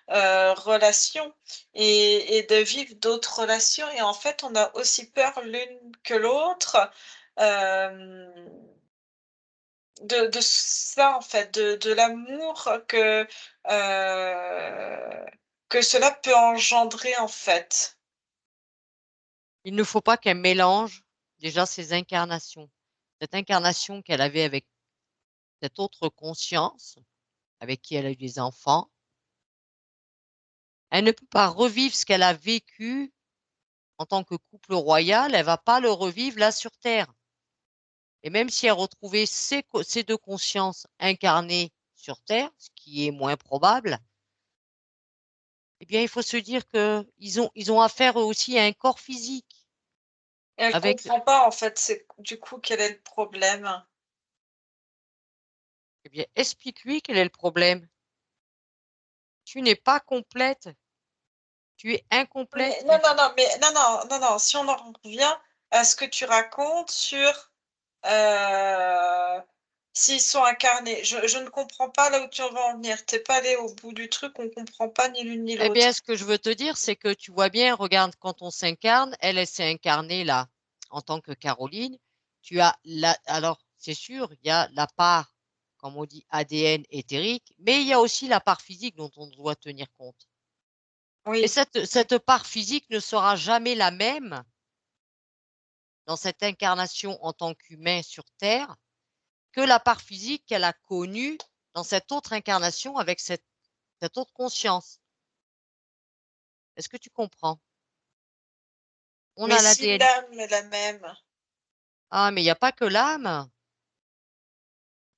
relation et de vivre d'autres relations et en fait, on a aussi peur l'une que l'autre, hem, de ça, en fait, de l'amour que cela peut engendrer, en fait. Il ne faut pas qu'elle mélange déjà ses incarnations. Cette incarnation qu'elle avait avec cette autre conscience, avec qui elle a eu des enfants, elle ne peut pas revivre ce qu'elle a vécu en tant que couple royal, elle va pas le revivre là sur terre. Et même si elle retrouvait ces 2 consciences incarnées sur terre, ce qui est moins probable, eh bien, il faut se dire qu'ils ont affaire eux aussi à un corps physique Elle avec, comprend pas, en fait, c'est du coup, quel est le problème? eh bien, explique-lui quel est le problème. Tu n'es pas complète, tu es Mais incomplète, non, ma non, fille. non, mais non, non, non, non, si on en revient à ce que tu racontes sur, heu, s'ils sont incarnés, je ne comprends pas là où tu veux en venir. Tu es pas allé au bout du truc, on comprend pas ni l'une ni Eh bien, l'autre. ce que je veux te dire, c'est que tu vois bien, regarde, quand on s'incarne, elle s'est incarnée là, en tant que Caroline. Tu as alors, c'est sûr, il y a la part, comme on dit, ADN éthérique, mais il y a aussi la part physique dont on doit tenir compte. Et Oui, cette part physique ne sera jamais la même dans cette incarnation en tant qu'humain sur Terre que la part physique qu'elle a connue dans cette autre incarnation avec cette autre conscience. Est-ce que tu comprends? On mais a si l'ADN. l'âme est la même, Ah, mais il y a pas que l'âme.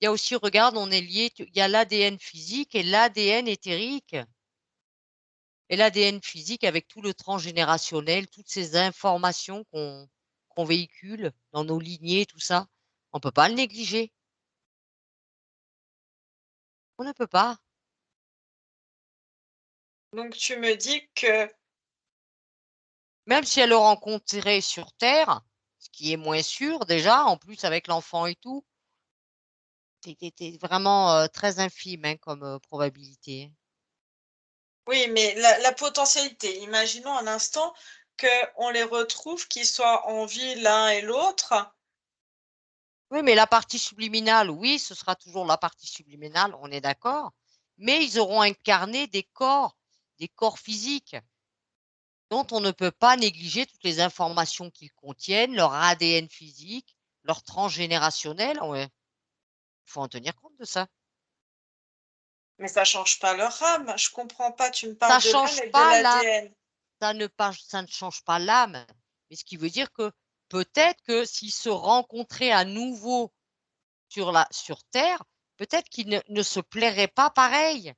Il y a aussi, regarde, on est lié, il y a l'ADN physique et l'ADN éthérique. Et l'ADN physique avec tout le transgénérationnel, toutes ces informations qu'on véhicule dans nos lignées, tout ça, on peut pas le négliger. On ne peut pas. donc tu me dis que Même si elle le rencontrait sur terre, ce qui est moins sûr déjà, en plus avec l'enfant et tout, tu vraiment, très infime, hein, comme, probabilité. oui, mais la potentialité, imaginons un instant qu'on les retrouve, qu'ils soient en vie l'un et l'autre. Oui, mais la partie subliminale, oui, ce sera toujours la partie subliminale, on est d'accord, mais ils auront incarné des corps physiques dont on ne peut pas négliger toutes les informations qu'ils contiennent, leur ADN physique, leur transgénérationnel, ouais. Il faut en tenir compte de ça. Mais ça change pas leur âme. Je comprends pas, tu me Ça parles de l'âme change et de pas l'âme, l'ADN. ça ne change pas l'âme, mais ce qui veut dire que peut-être que s'ils se rencontraient à nouveau sur terre, peut-être qu'ils ne se plairaient pas pareil.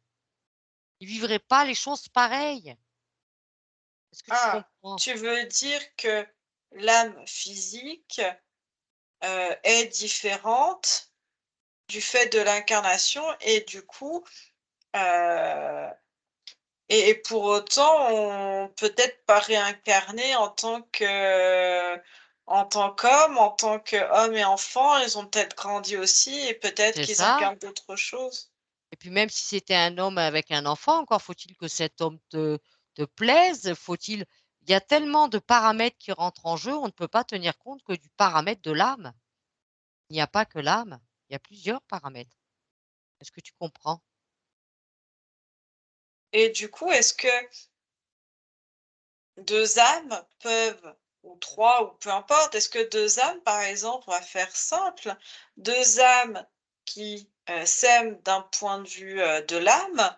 Ils vivraient pas les choses pareilles. Est-ce que tu Ah, comprends? tu veux dire que l'âme physique, est différente du fait de l'incarnation et du coup, heu et pour autant, on peut-être pas réincarner en tant qu'homme, en tant qu'homme et enfant, ils ont peut-être grandi aussi et peut-être C'est qu'ils ça. incarnent d'autres choses. Et puis même si c'était un homme avec un enfant, encore faut-il que cet homme te plaise, faut-il il y a tellement de paramètres qui rentrent en jeu, on ne peut pas tenir compte que du paramètre de l'âme. Il n'y a pas que l'âme, il y a plusieurs paramètres. Est-ce que tu comprends? Et du coup, est-ce que 2 âmes peuvent ou 3 ou peu importe, est-ce que 2 âmes, par exemple, on va faire simple, 2 âmes qui, s'aiment d'un point de vue, de l'âme,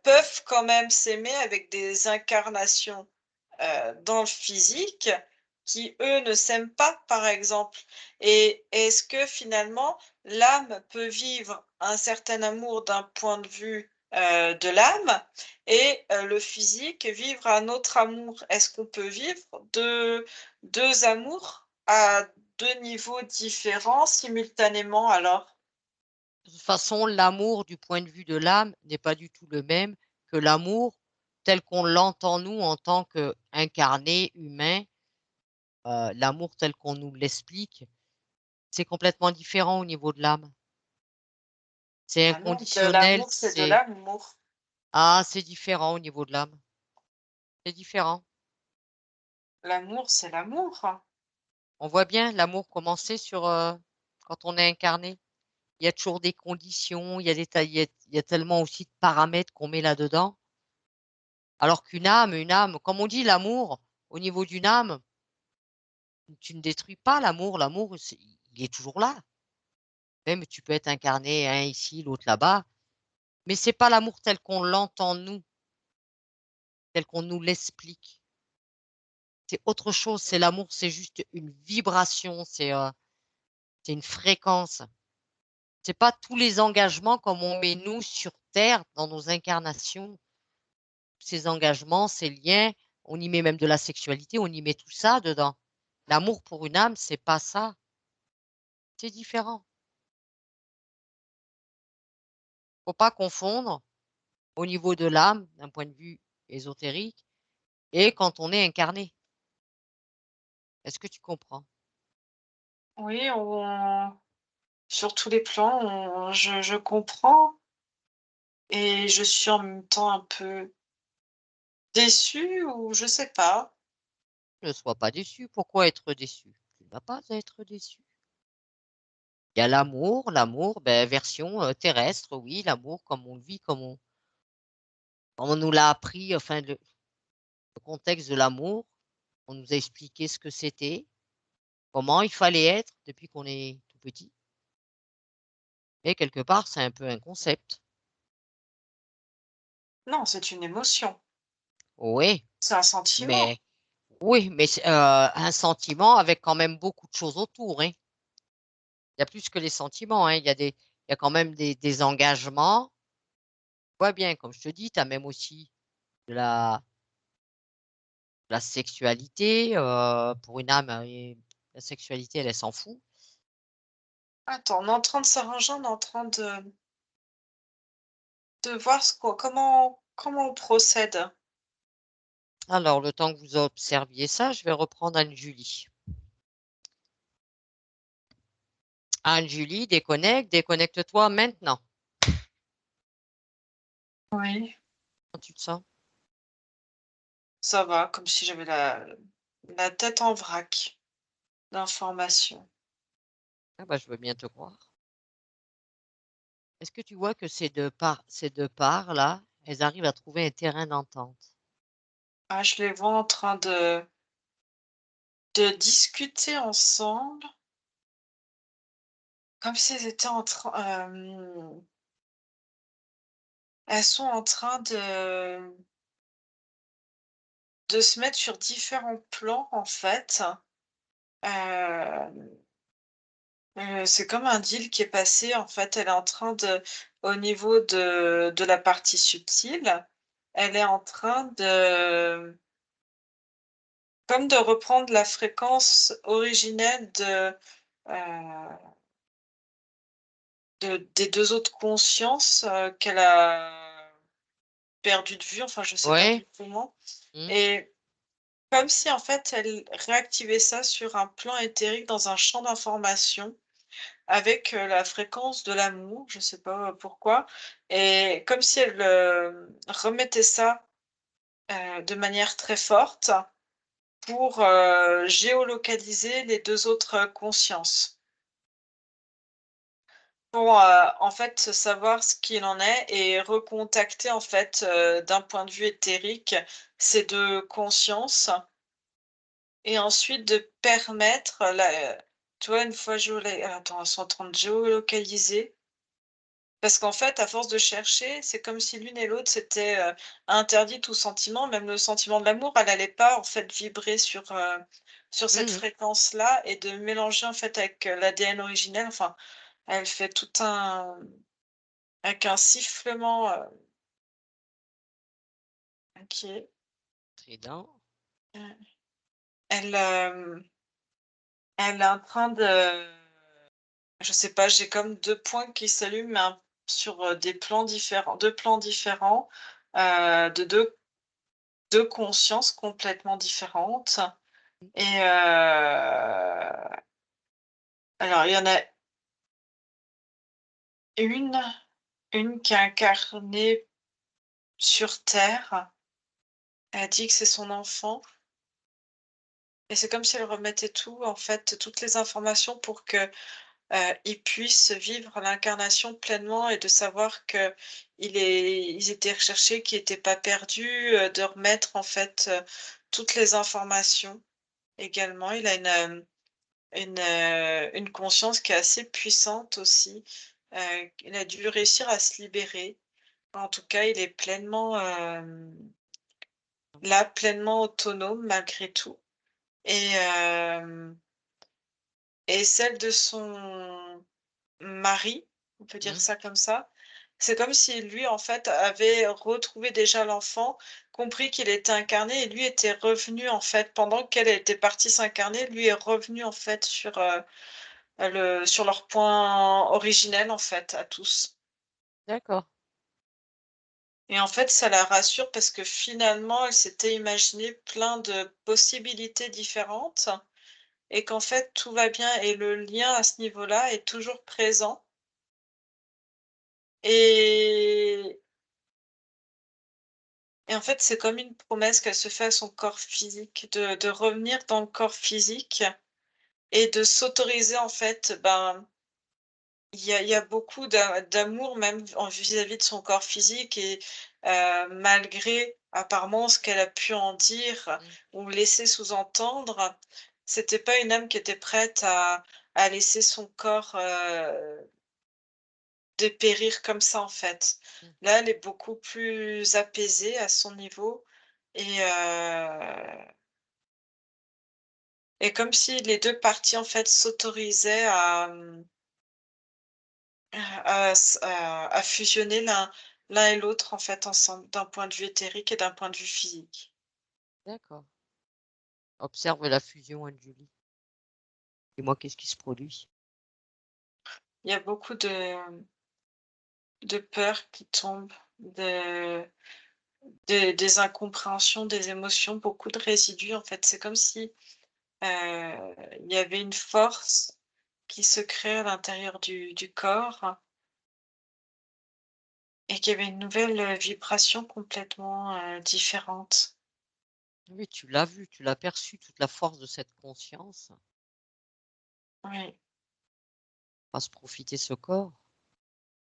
peuvent quand même s'aimer avec des incarnations, dans le physique qui, eux, ne s'aiment pas, par exemple? Et est-ce que finalement l'âme peut vivre un certain amour d'un point de vue, de l'âme et le physique vivre un autre amour? Est-ce qu'on peut vivre deux amours à 2 niveaux différents simultanément alors? De toute façon, l'amour du point de vue de l'âme n'est pas du tout le même que l'amour tel qu'on l'entend nous en tant qu'incarnés humains. L'amour tel qu'on nous l'explique, c'est complètement différent au niveau de l'âme. C'est Ah non, de inconditionnel, l'amour, c'est de l'amour. c'est différent au niveau de l'âme. C'est différent. L'amour, c'est l'amour. On voit bien l'amour commencer quand on est incarné. Il y a toujours des conditions, il y a tellement aussi de paramètres qu'on met là-dedans. Alors une âme, comme on dit, l'amour, au niveau d'une âme, tu ne détruis pas l'amour. L'amour, il est toujours là. Même tu peux être incarné, un ici, l'autre là-bas, mais c'est pas l'amour tel qu'on l'entend nous, tel qu'on nous l'explique. C'est autre chose. C'est l'amour, c'est juste une vibration, c'est une fréquence. C'est pas tous les engagements comme on met nous sur Terre dans nos incarnations. Ces engagements, ces liens, on y met même de la sexualité, on y met tout ça dedans. L'amour pour une âme, c'est pas ça. C'est différent. Faut pas confondre au niveau de l'âme, d'un point de vue ésotérique, et quand on est incarné. Est-ce que tu comprends? Oui, sur tous les plans, je comprends et je suis en même temps un peu déçue ou je sais pas. Ne sois pas déçu. Pourquoi être déçu? Tu ne vas pas être déçu. Il y a l'amour, ben, version terrestre, oui, l'amour comme on le vit, comme on nous l'a appris, enfin, le contexte de l'amour, on nous a expliqué ce que c'était, comment il fallait être depuis qu'on est tout petit. Et quelque part, c'est un peu un concept. Non, c'est une émotion, Oui, c'est un sentiment. mais mais c'est, un sentiment avec quand même beaucoup de choses autour, hein. Il y a plus que les sentiments, hein. Il y a quand même des engagements. Tu vois bien, comme je te dis, tu as même aussi de la sexualité. Pour une âme, la sexualité, elle s'en fout. Attends, on est en train de s'arranger, on est en train de voir comment on procède. Alors, le temps que vous observiez ça, je vais reprendre Anne-Julie. Anne-Julie, déconnecte-toi maintenant. Oui. Comment tu te sens? Ça va, comme si j'avais la tête en vrac d'informations. Ah bah, je veux bien te croire. Est-ce que tu vois que ces deux parts là, elles arrivent à trouver un terrain d'entente? Ah, je les vois en train de discuter ensemble, comme si elles étaient en train, elles sont en train de se mettre sur différents plans, en fait. Hem, c'est comme un deal qui est passé, en fait. Elle est en train au niveau de la partie subtile, elle est en train comme de reprendre la fréquence originelle heu, des 2 autres consciences, qu'elle a perdues de vue, enfin, je sais pas Ouais. exactement Mmh. et comme si, en fait, elle réactivait ça sur un plan éthérique dans un champ d'information avec, la fréquence de l'amour, je sais pas, pourquoi et comme si elle, remettait ça, de manière très forte pour, géolocaliser les 2 autres consciences. Pour, en fait, savoir ce qu'il en est et recontacter, en fait, d'un point de vue éthérique, ces 2 consciences et ensuite de permettre tu vois, une fois attends, elles sont en train de géolocaliser parce qu'en fait, à force de chercher, c'est comme si l'une et l'autre s'étaient, interdit tout sentiment, même le sentiment de l'amour, elle allait pas, en fait, vibrer sur cette Mmh. fréquence-là et de mélanger, en fait, avec, l'ADN originel, enfin, elle fait tout un avec un sifflement, OK. Trident. Mmh. Elle, Elle est en train de je sais pas, j'ai comme 2 points qui s'allument, mais sur, des plans différents 2 plans différents, de deux consciences complètement différentes et alors il y en a une une qui est incarnée sur terre. Elle dit que c'est son enfant et c'est comme si elle remettait tout, en fait, toutes les informations pour que ils puissent vivre l'incarnation pleinement et de savoir que ils étaient recherchés, qu'ils étaient pas perdus, de remettre en fait, toutes les informations également. Il a une conscience qui est assez puissante aussi. Il a dû réussir à se libérer. En tout cas, il est pleinement, là, pleinement autonome malgré tout et celle de son mari, on peut dire Mmh. ça comme ça. C'est comme si lui, en fait, avait retrouvé déjà l'enfant, compris qu'il était incarné et lui était revenu, en fait, pendant qu'elle était partie s'incarner, lui est revenu, en fait, sur leur point originel, en fait, à tous. D'accord. Et en fait, ça la rassure parce que finalement, elle s'était imaginé plein de possibilités différentes et qu'en fait, tout va bien et le lien à ce niveau-là est toujours présent et en fait, c'est comme une promesse qu'elle se fait à son corps physique, de revenir dans le corps physique et de s'autoriser en fait, ben, il y a beaucoup d'amour même en vis-à-vis de son corps physique et malgré apparemment ce qu'elle a pu en dire Mmh. ou laisser sous-entendre, c'était pas une âme qui était prête à laisser son corps, dépérir comme ça, en fait. Mmh. Là, elle est beaucoup plus apaisée à son niveau et comme si les 2 parties, en fait, s'autorisaient à fusionner l'un et l'autre, en fait, ensemble, d'un point de vue éthérique et d'un point de vue physique. D'accord. Observe la fusion, Anne-Julie. Dis-moi qu'est-ce qui se produit? Il y a beaucoup de peurs qui tombent, des incompréhensions, des émotions, beaucoup de résidus, en fait. C'est comme si il y avait une force qui se crée à l'intérieur du corps et qu'il y avait une nouvelle, vibration complètement, différente. Oui, tu l'as vu, tu l'as perçu, toute la force de cette conscience. Oui, Fasse profiter ce corps.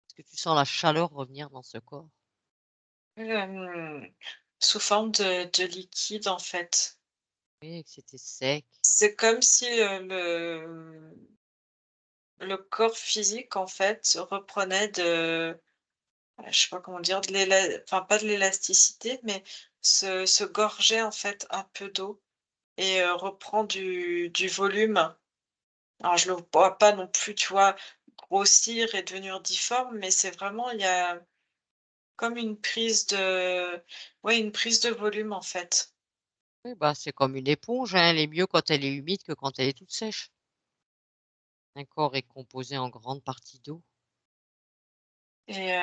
Est-ce que tu sens la chaleur revenir dans ce corps? sous forme de liquide, en fait. Oui, que c'était sec. C'est comme si, le corps physique, en fait, reprenait je sais pas comment dire, enfin, pas de l'élasticité, mais se gorgeait, en fait, un peu d'eau et reprend du volume. Alors je le vois pas non plus, tu vois, grossir et devenir difforme, mais c'est vraiment il y a comme une prise de ouais, une prise de volume, en fait Oui, bah, c'est comme une éponge, hein, elle est mieux quand elle est humide que quand elle est toute sèche. Un corps est composé en grande partie d'eau. et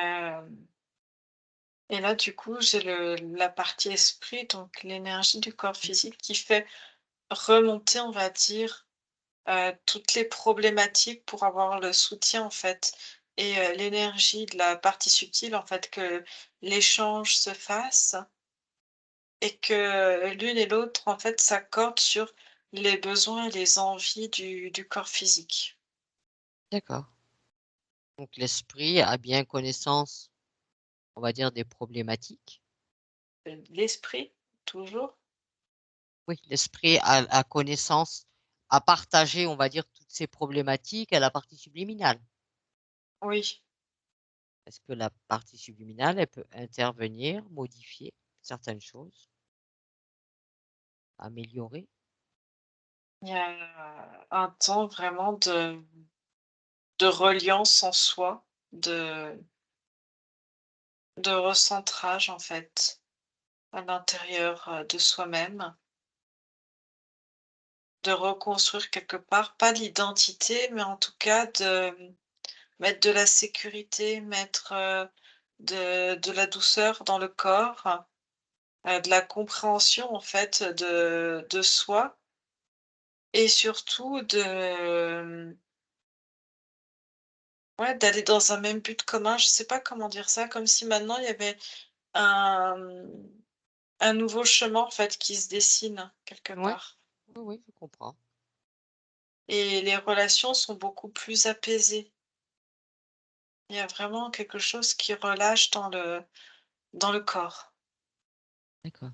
là, du coup, j'ai la partie esprit, donc l'énergie du corps Mmh. physique qui fait remonter, on va dire, toutes les problématiques pour avoir le soutien, en fait et l'énergie de la partie subtile, en fait, que l'échange se fasse et que l'une et l'autre, en fait, s'accordent sur les besoins et les envies du corps physique. D'accord. Donc l'esprit a bien connaissance, on va dire, des problématiques. L'esprit, toujours? Oui, l'esprit a connaissance, a partagé, on va dire, toutes ces problématiques à la partie subliminale. Oui, Est-ce que la partie subliminale, elle peut intervenir, modifier certaines choses, améliorer? il y a un temps vraiment de reliance en soi, de recentrage, en fait, à l'intérieur, de soi-même, de reconstruire quelque part, pas l'identité, mais en tout cas de mettre de la sécurité, mettre, de la douceur dans le corps, de la compréhension en fait de soi et surtout ouais, d'aller dans un même but commun. Je sais pas comment dire ça, comme si maintenant il y avait un, un nouveau chemin en fait qui se dessine quelque Ouais, part oui, oui, je comprends. et les relations sont beaucoup plus apaisées. Il y a vraiment quelque chose qui relâche dans le corps. D'accord.